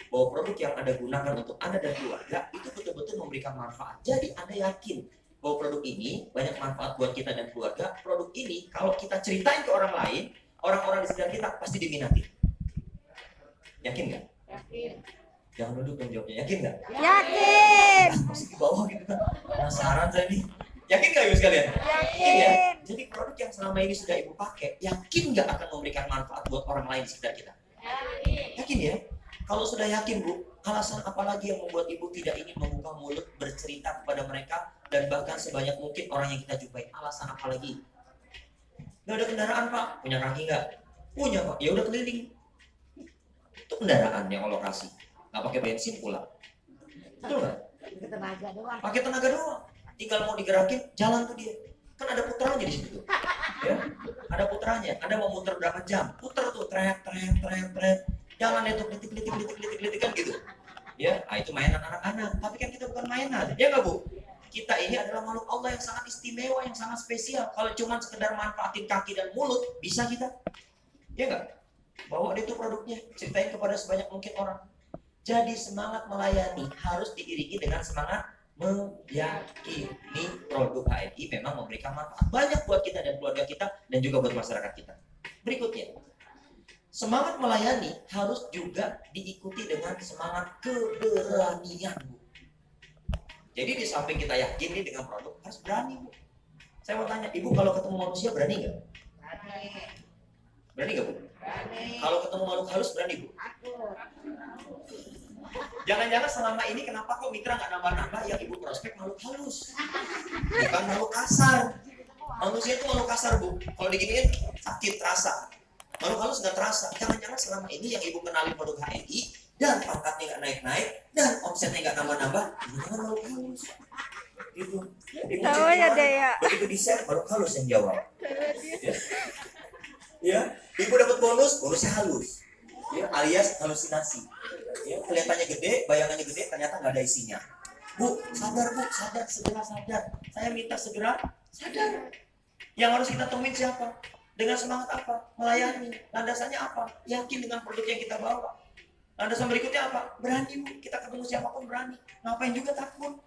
Speaker 1: bahwa produk yang Anda gunakan untuk Anda dan keluarga itu betul-betul memberikan manfaat. Jadi Anda yakin bahwa produk ini banyak manfaat buat kita dan keluarga. Produk ini kalau kita ceritain ke orang lain, orang-orang di sekitar kita pasti diminati. Yakin nggak?
Speaker 2: Yakin.
Speaker 1: Jangan duduk dong jawabnya. Yakin nggak?
Speaker 2: Yakin.
Speaker 1: Masih di bawah gitu kan. Penasaran saya nih. Yakin nggak ibu sekalian? Yakin ya. Jadi produk yang selama ini sudah ibu pakai, yakin nggak akan memberikan manfaat buat orang lain di sekitar kita? Yakin ya? Kalau sudah yakin Bu, alasan apa lagi yang membuat ibu tidak ingin membuka mulut bercerita kepada mereka dan bahkan sebanyak mungkin orang yang kita jumpai? Alasan apa lagi? Nggak ada kendaraan Pak, punya kaki nggak? Punya Pak, ya udah keliling. Itu kendaraan yang lokasi, nggak pakai bensin pulang. Betul nggak?
Speaker 2: Tenaga doang.
Speaker 1: Pakai tenaga doang. Tinggal mau digerakin, jalan tuh dia. Kan ada puterannya di situ. Ya, ada puterannya. Anda mau muter berapa jam? Puter tuh, tret. Jalan itu litik kan gitu. Ya, itu mainan anak-anak. Tapi kan kita bukan mainan, ya nggak Bu? Kita ini adalah makhluk Allah yang sangat istimewa, yang sangat spesial. Kalau cuma sekedar manfaatin kaki dan mulut, bisa kita? Ya nggak? Bawa itu produknya, ceritain kepada sebanyak mungkin orang. Jadi semangat melayani harus diiringi dengan semangat meyakini produk HNI memang memberikan manfaat banyak buat kita dan keluarga kita dan juga buat masyarakat kita. Berikutnya, semangat melayani harus juga diikuti dengan semangat keberanian, Bu. Jadi di samping kita yakin nih dengan produk, harus berani, Bu. Saya mau tanya, Ibu kalau ketemu manusia berani nggak?
Speaker 2: Berani.
Speaker 1: Berani nggak, Bu?
Speaker 2: Berani.
Speaker 1: Kalau ketemu makhluk halus berani, Bu? Jangan-jangan selama ini kenapa kok mitra nggak nambah-nambah yang Ibu prospek makhluk halus? Bukan makhluk kasar. Manusia itu makhluk kasar, Bu. Kalau diginiin sakit terasa. Makhluk halus nggak terasa. Jangan-jangan selama ini yang Ibu kenali produk HNI dan pangkatnya nggak naik-naik dan omsetnya nggak nambah-nambah, jangan makhluk halus. Gitu. Ibu
Speaker 3: Tahu ya deh ya.
Speaker 1: begitu di share makhluk halus yang jawab. Ya, Ibu dapat bonusnya halus. Ya, alias halusinasi. Ya, kelihatannya gede, bayangannya gede, ternyata nggak ada isinya. Bu, sadar Bu, segera sadar. Saya minta segera sadar. Yang harus kita temuin siapa? Dengan semangat apa? Melayani. Landasannya apa? Yakin dengan produk yang kita bawa. Landasan berikutnya apa? Berani, Bu. Kita ketemu siapapun berani. Ngapain juga takut?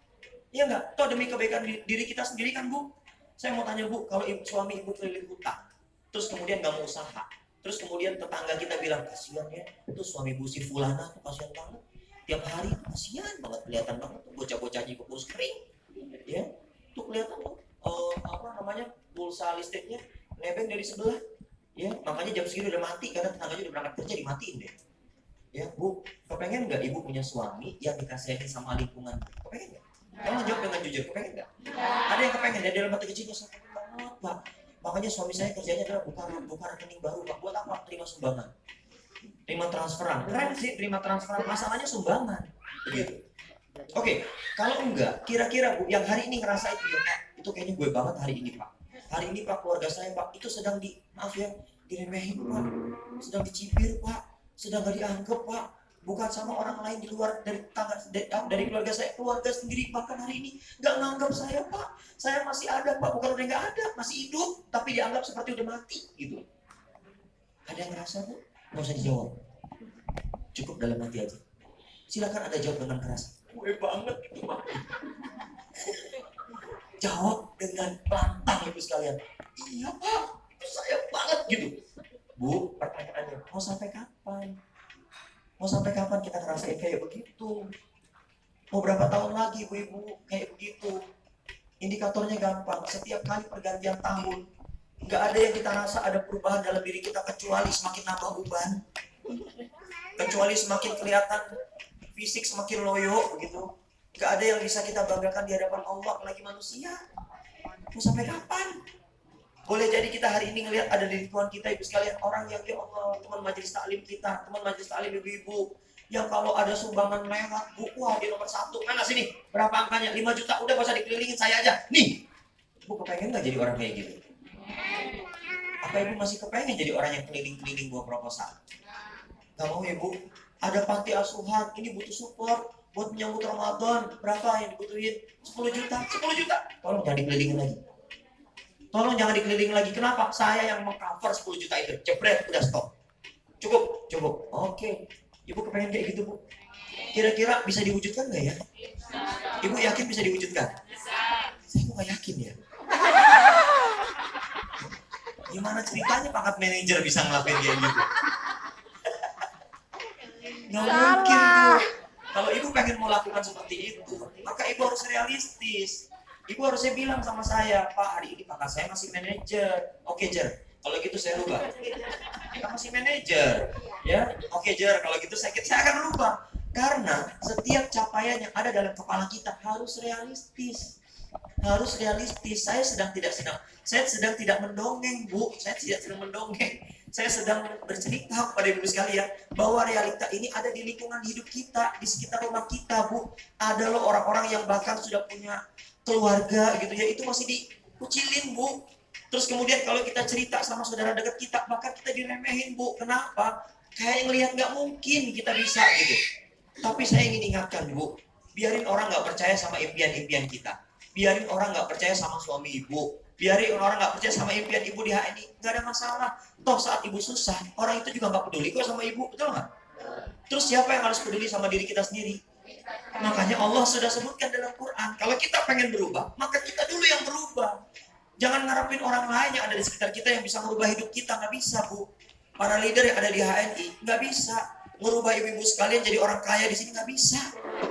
Speaker 1: Iya nggak? Toh demi kebaikan diri kita sendiri kan, Bu. Saya mau tanya, Bu, kalau suami ibu keliling hutang, terus kemudian nggak mau usaha, terus kemudian tetangga kita bilang, kasihan ya, itu suami Bu si Fulana tuh kasihan banget. Tiap hari kasihan banget, kelihatan banget tuh bocah-bocahnya ke kurus kering. Ya, tuh kelihatan tuh apa namanya? Pulsa listriknya nebeng dari sebelah. Ya, makanya jam segini udah mati karena tetangganya udah berangkat kerja dimatiin deh. Ya, Bu, kepengen nggak ibu punya suami yang dikasihin sama lingkungan? Kepengen nggak? Tolong jawab dengan jujur, kepengen nggak? Ada yang kepengen, dari dalam hati kecilnya, saya pengen banget, Pak. Makanya suami saya kerjanya adalah buka rekening baru, Pak. Buat apa? Terima sumbangan. Terima transferan. Keren sih, terima transferan. Masalahnya sumbangan. Begitu. Oke, kalau enggak, kira-kira Bu, yang hari ini ngerasa itu ya, Pak, itu kayaknya gue banget hari ini, Pak. Hari ini, Pak, keluarga saya, Pak, itu sedang maaf ya, diremehin, Pak. Sedang dicibir, Pak. Sedang gak dianggap, Pak. Bukan sama orang lain di luar dari keluarga saya, keluarga sendiri bahkan hari ini gak nganggap saya, Pak. Saya masih ada, Pak. Bukan udah gak ada, masih hidup, tapi dianggap seperti udah mati, gitu. Ada yang ngerasa, Bu? Gak usah dijawab. Cukup dalam hati aja. Silakan Anda jawab dengan keras. Gue banget itu, Pak. Jawab dengan lantang, Ibu sekalian. Iya, Pak. Itu saya banget, gitu. Bu, pertanyaannya, mau sampai kapan? Mau sampai kapan kita ngerasain kayak begitu? Mau berapa tahun lagi, ibu-ibu, kayak begitu? Indikatornya gampang, setiap kali pergantian tahun, nggak ada yang kita rasa ada perubahan dalam diri kita kecuali semakin nambah uban, kecuali semakin kelihatan fisik semakin loyo, begitu. Nggak ada yang bisa kita banggakan di hadapan Allah, apalagi manusia. Mau sampai kapan? Boleh jadi kita hari ini ngelihat ada di lingkungan kita, ibu sekalian, orang yang ya Allah, teman majelis taklim kita, teman majelis taklim ibu-ibu, yang kalau ada sumbangan lewat, Bu, wah di nomor 1, mana sini, berapa angkanya, 5 juta, udah gak usah dikelilingin, saya aja, nih. Bu kepengen gak jadi orang kayak gitu? Apa ibu masih kepengen jadi orang yang keliling-keliling buat proposal? Gak mau ya, Bu? Ada panti asuhan, ini butuh support buat menyambut Ramadan, berapa yang dibutuhin? 10 juta, 10 juta, tolong jangan dikelilingin lagi. Tolong jangan dikeliling lagi. Kenapa? Saya yang mengcover 10 juta itu. Jebret, udah stop. Cukup, cukup. Oke. Ibu kepengen kayak gitu, Bu? Kira-kira bisa diwujudkan nggak ya? Ibu yakin bisa diwujudkan? Saya kok nggak yakin ya. Gimana ceritanya pangkat manajer bisa ngelakuin kayak gitu? Nggak mungkin, Bu. Kalau ibu pengen mau lakukan seperti itu, maka ibu harus realistis. Ibu harusnya bilang sama saya, Pak, hari ini pangkat saya masih manajer. Oke, Jer. Kalau gitu saya rubah. Kita masih manajer. Ya, oke, Jer. Kalau gitu saya akan rubah. Karena setiap capaian yang ada dalam kepala kita harus realistis. Harus realistis. Saya sedang tidak mendongeng, Bu. Saya tidak sedang mendongeng. Saya sedang bercerita kepada ibu sekalian bahwa realita ini ada di lingkungan hidup kita, di sekitar rumah kita, Bu. Ada loh orang-orang yang bahkan sudah punya keluarga gitu ya, itu masih dikucilin, Bu. Terus kemudian kalau kita cerita sama saudara dekat kita, bahkan kita diremehin, Bu. Kenapa? Kayak ngelihat nggak mungkin kita bisa gitu. Tapi saya ingin ingatkan, Bu, biarin orang nggak percaya sama impian-impian kita. Biarin orang nggak percaya sama suami ibu. Biarin orang nggak percaya sama impian ibu di HNI. Nggak ada masalah. Toh saat ibu susah, orang itu juga nggak peduli kok sama ibu, betul nggak? Terus siapa yang harus peduli sama diri kita sendiri? Makanya Allah sudah sebutkan dalam Quran, kalau kita pengen berubah, maka kita dulu yang berubah. Jangan ngarepin orang lain yang ada di sekitar kita yang bisa merubah hidup kita. Nggak bisa, Bu. Para leader yang ada di HNI nggak bisa merubah ibu-ibu sekalian jadi orang kaya di sini, nggak bisa.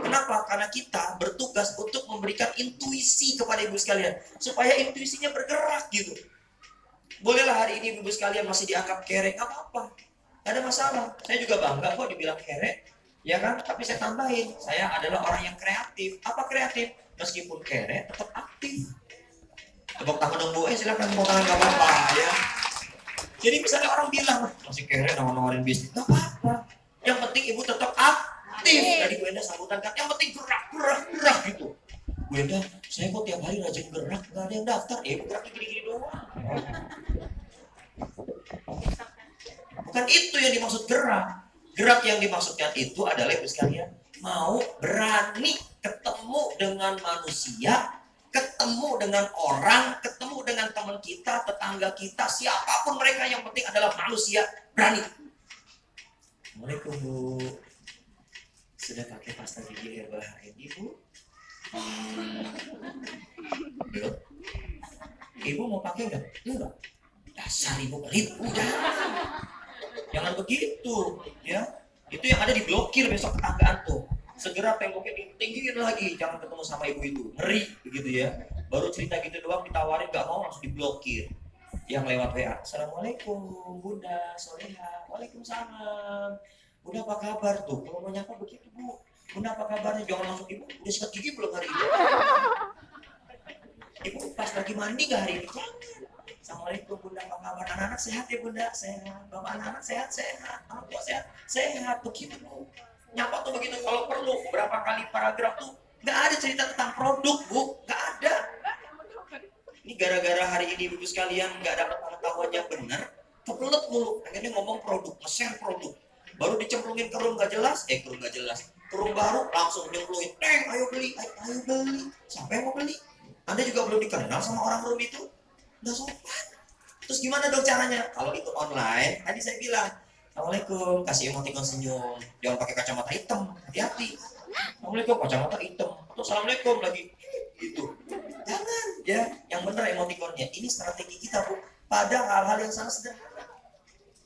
Speaker 1: Kenapa? Karena kita bertugas untuk memberikan intuisi kepada ibu sekalian supaya intuisinya bergerak gitu. Bolehlah hari ini ibu sekalian masih dianggap kere, nggak apa-apa, nggak ada masalah. Saya juga bangga kok dibilang kere. Ya kan, tapi saya tambahin, saya adalah orang yang kreatif. Apa kreatif? Meskipun kere, tetap aktif. Tepuk tangan dong, Bu. Silakan tepuk tangan, gak apa-apa ya. Jadi misalnya orang bilang, masih kere nawarin bisnis, gak apa-apa. Yang penting ibu tetap aktif. Tadi Bu Enda sambutan kan, yang penting gerak gitu. Bu Enda, saya kok tiap hari rajin gerak, gak ada yang daftar. Ibu geraknya gini-gini doang. Bukan itu yang dimaksud gerak. Gerak yang dimaksudkan itu adalah ibu sekalian mau berani ketemu dengan manusia, ketemu dengan orang, ketemu dengan dengan teman kita, tetangga kita, siapapun mereka, yang penting adalah manusia berani. Assalamualaikum Bu. Sudah pakai pasta gigi herbal hari ini Bu? Belum? Ibu mau pakai enggak? Enggak. Dasar ibu pelit, udah. Jangan begitu, ya. Itu yang ada diblokir besok tetanggaan tuh. Segera temboknya ditinggiin lagi, jangan ketemu sama ibu itu. Ngeri begitu ya. Baru cerita gitu doang ditawarin nggak mau, langsung diblokir. Yang lewat WA, Assalamualaikum Bunda Soleha. Waalaikumsalam. Bunda apa kabar tuh? Kalau mau nyapa begitu Bu. Bunda apa kabarnya? Jangan langsung ibu. Udah sikat gigi belum hari ini? Ibu pas lagi mandi nggak hari ini? Jangan. Assalamualaikum Bunda, apa kabar? Anak-anak sehat ya Bunda? Sehat. Bapak anak-anak sehat-sehat. Orang tua sehat? Sehat. Begitu Bu. Nyapa tuh begitu. Kalau perlu berapa kali paragraf tuh nggak ada cerita tentang produk Bu. Nggak ada. Ini gara-gara hari ini ibu sekalian nggak dapat pengetahuan yang benar, kebelet mulu. Akhirnya ngomong produk, nge-share produk. Baru dicemplungin ke room nggak jelas, ke room nggak jelas. Ke room baru langsung nyemplungin, ayo beli, ayo beli. Siapa yang mau beli? Anda juga belum dikenal sama orang room itu, nggak sopan. Terus gimana dong caranya? Kalau itu online, tadi saya bilang, Assalamualaikum, kasih emoticon senyum. Jangan pakai kacamata hitam, hati-hati. Assalamualaikum, kacamata hitam. Atau Assalamualaikum lagi, gitu. Jangan, ya. Yang benar emoticonnya. Ini strategi kita, Bu. Pada hal-hal yang sangat sederhana.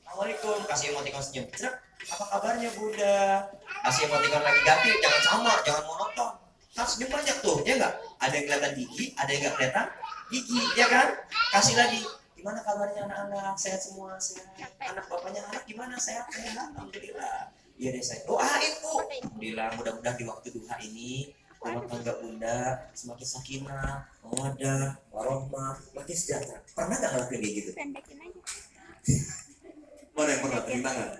Speaker 1: Assalamualaikum, kasih emoticon senyum. Cerap, apa kabarnya Bunda? Kasih emoticon lagi ganti, jangan sama, jangan monoton. Kan senyum banyak tuh, ya enggak? Ada yang kelihatan gigi, ada yang enggak kelihatan gigi, ya kan? Kasih lagi. Gimana kabarnya anak-anak? Sehat semua, sehat. Anak bapaknya anak gimana? Sehat, sehat. Alhamdulillah. Iya deh saya. Doain Bu. Alhamdulillah, mudah-mudahan di waktu duha ini rumah tangga Bunda semakin sakinah, mawaddah, warohmah, makin sejahtera. Pernah nggak ngelakuin kayak gitu? Mana yang pernah terima tangan?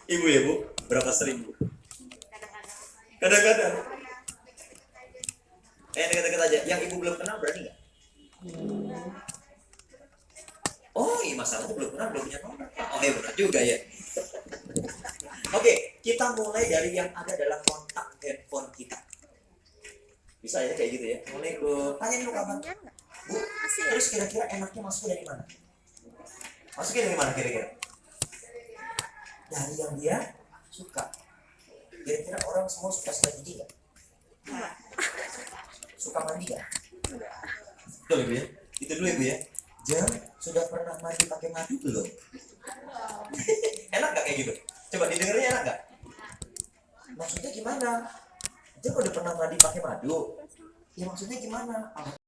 Speaker 1: Ibu ya Bu? Berapa sering Bu? Kadang-kadang. Deket-deket aja. Yang ibu belum kenal berani nggak? Oh iya, masalahnya belum kenal, belum punya nomor. Oh iya benar juga ya. Oke, kita mulai dari yang ada dalam kontak handphone kita. Bisa ya kayak gitu ya. Assalamualaikum. Tanya dulu kapan? Bu, terus kira-kira enaknya masuk dari mana? Masuknya dari mana kira-kira? Dari yang dia suka. Kira-kira orang semua suka sikat gigi nggak? Suka mandi nggak? Betul Ibu ya? Itu dulu Ibu ya. Jam, sudah pernah mandi pakai madu belum? Enak nggak kayak gitu? Coba didengarnya enak nggak? Maksudnya gimana? Jam udah pernah mandi pakai madu? Ya maksudnya gimana?